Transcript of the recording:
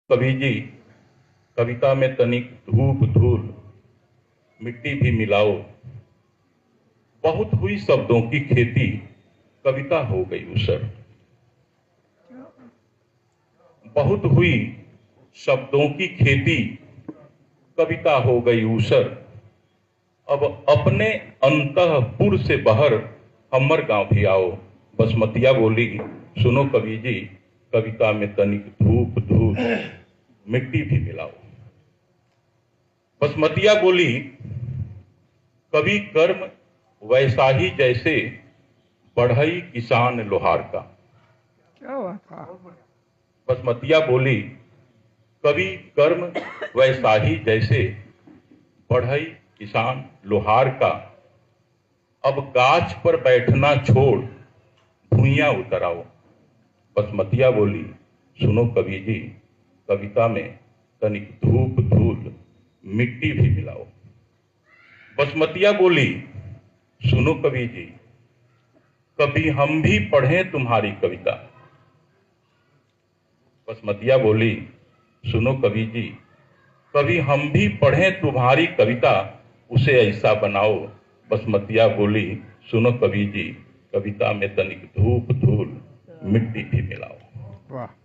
कवि जी, कविता में तनिक धूप धूल मिट्टी भी मिलाओ। बहुत हुई शब्दों की खेती, कविता हो गई उसर। बहुत हुई शब्दों की खेती, कविता हो गई ऊसर। अब अपने अंतःपुर से बाहर हमर गांव भी आओ। बसमतिया बोली, सुनो कवि जी, कविता में तनिक धूप धूल मिट्टी भी मिलाओ। बसमतिया बोली, कवि कर्म वैसा ही जैसे बढ़ई किसान लोहार का। क्या बात है। बसमतिया बोली, कवि कर्म वैसा ही जैसे बढ़ई किसान लोहार का। अब गाछ पर बैठना छोड़ भुइयां उतर आओ। बसमतिया बोली, सुनो कवि जी, कविता में तनिक धूप धूल मिट्टी भी मिलाओ। बसमतिया बोली, सुनो कवि जी, कभी हम भी पढ़ें तुम्हारी कविता। बसमतिया बोली, सुनो कवि जी, कभी हम भी पढ़ें तुम्हारी कविता, उसे ऐसा बनाओ। बसमतिया बोली, सुनो कवि जी, कविता में तनिक धूप धूल मिट्टी भी मिलाओ। वाह।